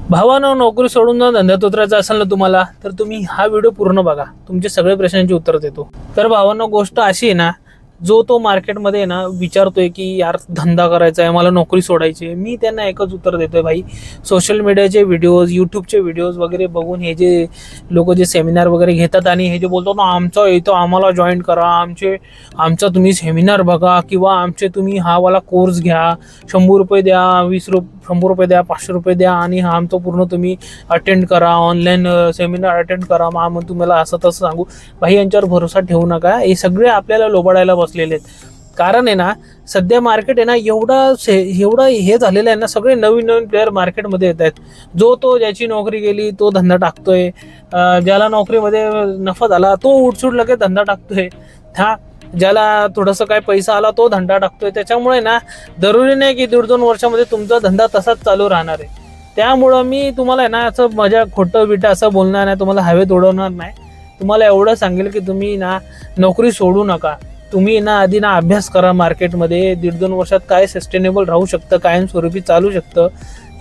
भावानं नोकरी सोडून जर धंद्यात उतरायचं असेल ना तुम्हाला, तर तुम्ही हा व्हिडिओ पूर्ण बघा, तुमचे सगळे प्रश्नांची उत्तर देतो. तर भावांनो, गोष्ट अशी आहे ना, जो तो मार्केटमध्ये ना विचारतोय की यार धंदा करायचा आहे, मला नोकरी सोडायची आहे, मी त्यांना एकच उत्तर देतोय, भाई सोशल मीडियाचे व्हिडिओज, यूट्यूबचे व्हिडिओज वगैरे बघून हे जे लोक जे सेमिनार वगैरे घेतात आणि हे जे बोलतो ना आमचं इथं आम्हाला जॉईन करा, आमचा तुम्ही सेमिनार बघा किंवा आमचे तुम्ही हा वाला कोर्स घ्या, 100 रुपये द्या, 100 रुपये द्या, 500 रुपये द्या आणि हा आमचं पूर्ण तुम्ही अटेंड करा, ऑनलाईन सेमिनार अटेंड करा, मग तुम्हाला असं तसं सांगू. भाई यांच्यावर भरोसा ठेवू नका, हे सगळे आपल्याला लोबाडायला बसलेले आहेत. कारण आहे ना, सध्या मार्केट आहे ना एवढा हे झालेलं आहे ना, सगळे नवीन नवीन प्लेअर मार्केटमध्ये येत आहेत. जो तो ज्याची नोकरी गेली तो धंदा टाकतोय, ज्याला नोकरीमध्ये नफा झाला तो उठसूट लगेच धंदा टाकतोय, हा ज्याला थोडंसं काय पैसा आला तो धंदा टाकतोय. त्याच्यामुळे ना जरुरी नाही की 1.5-2 वर्षामध्ये तुमचा धंदा तसाच चालू राहणार आहे. त्यामुळं मी तुम्हाला आहे ना असं माझ्या खोटं बिटं असं बोलणार नाही, तुम्हाला हवेत उडवणार नाही. तुम्हाला एवढं सांगेल की तुम्ही ना नोकरी सोडू नका. तुम्ही ना आधी ना अभ्यास करा मार्केटमध्ये, 1.5-2 वर्षात काय सस्टेनेबल राहू शकतं, कायमस्वरूपी चालू शकतं,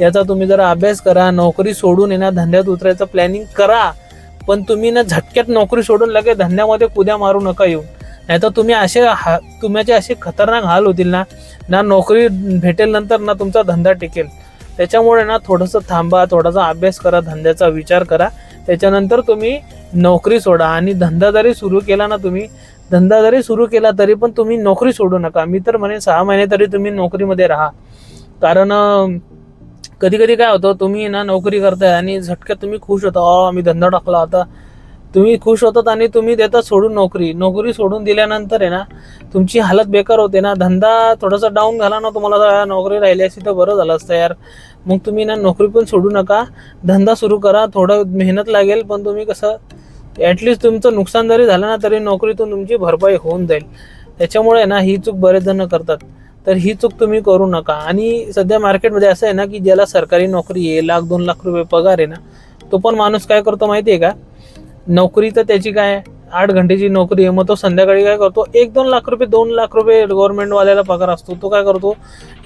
याचा तुम्ही जरा अभ्यास करा. नोकरी सोडून ना धंद्यात उतरायचं प्लॅनिंग करा, पण तुम्ही ना झटक्यात नोकरी सोडून लगेच धंद्यामध्ये कुद्या मारू नका येऊ. नाही तर तुमचे असे खतरनाक हाल होतील ना नोकरी भेटेल नंतर ना तुमचा धंदा टिकेल. त्याच्यामुळे ना थोडंसं थांबा, थोडासा अभ्यास करा, धंद्याचा विचार करा, त्याच्यानंतर तुम्ही नोकरी सोडा. आणि धंदा जरी सुरू केला तरी पण तुम्ही नोकरी सोडू नका. मी तर म्हणेन 6 महिने तरी तुम्ही नोकरीमध्ये राहा. कारण कधी कधी काय होतं, तुम्ही ना नोकरी करताय आणि झटक्यात तुम्ही खुश होता, मी धंदा टाकला, आता तुम्ही खुश होतात आणि तुम्ही देता सोडून नोकरी सोडून दिल्यानंतर आहे ना तुमची हालत बेकार होते ना. धंदा थोडासा डाऊन झाला ना, तुम्हाला नोकरी राहिली असती तर बरं झालं असतं यार. मग तुम्ही ना नोकरी पण सोडू नका, धंदा सुरू करा. थोडं मेहनत लागेल, पण तुम्ही कसं ॲटलिस्ट तुमचं नुकसान जरी झालं ना तरी नोकरीतून तुमची भरपाई होऊन जाईल. त्याच्यामुळे ना ही चूक बरेच जण करतात, तर ही चूक तुम्ही करू नका. आणि सध्या मार्केटमध्ये असं आहे ना की ज्याला सरकारी नोकरी आहे, 1,00,000-2 लाख रुपये पगार आहे ना, तो पण माणूस काय करतो माहिती आहे का, नोकरी तर त्याची काय 8 घंटेची नोकरी आहे, मग तो संध्याकाळी काय करतो, 1-2 लाख रुपये 2 लाख रुपये गव्हर्नमेंटवाल्याला पगार असतो, तो काय करतो,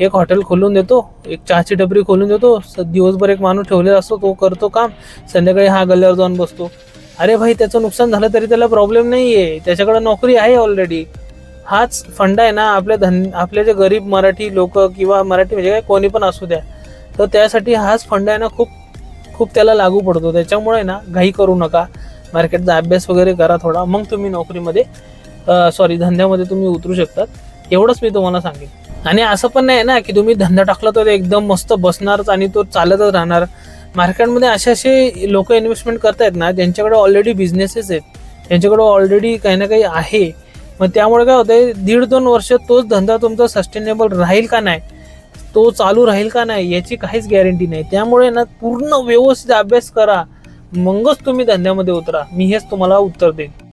एक हॉटेल खोलून देतो, एक चहाची टपरी खोलून देतो, दिवसभर एक माणूस ठेवलेला असतो, तो करतो काम, संध्याकाळी हा गल्ल्यावर जाऊन बसतो. अरे भाई, त्याचं नुकसान झालं तरी त्याला प्रॉब्लेम नाही आहे, त्याच्याकडे नोकरी आहे ऑलरेडी. हाच फंडा आहे ना आपले जे गरीब मराठी लोक किंवा मराठी म्हणजे काय कोणी पण असू द्या, तर त्यासाठी हाच फंडा आहे ना खूप त्याला लागू पडतो. त्याच्यामुळे ना घाई करू नका, मार्केटचा अभ्यास वगैरे करा थोडा, मग तुम्ही धंद्यामध्ये तुम्ही उतरू शकतात. एवढंच मी तुम्हाला सांगेन. आणि असं पण नाही ना की तुम्ही धंदा टाकला तर एकदम मस्त बसणारच आणि तो चालतच राहणार. मार्केटमध्ये असे लोक इन्व्हेस्टमेंट करतायत ना, ज्यांच्याकडे ऑलरेडी बिझनेसेस आहेत, त्यांच्याकडे ऑलरेडी काही ना काही आहे. मग त्यामुळे काय होतंय, 1.5-2 वर्ष तोच धंदा तुमचा सस्टेनेबल राहील का नाही, तो चालू राहील का नाही, याची काहीच गॅरंटी नाही. त्यामुळे ना पूर्ण व्यवस्थित अभ्यास करा, मगच तुम्ही धंद्यामध्ये उतरा. मी हेच तुम्हाला उत्तर देईन.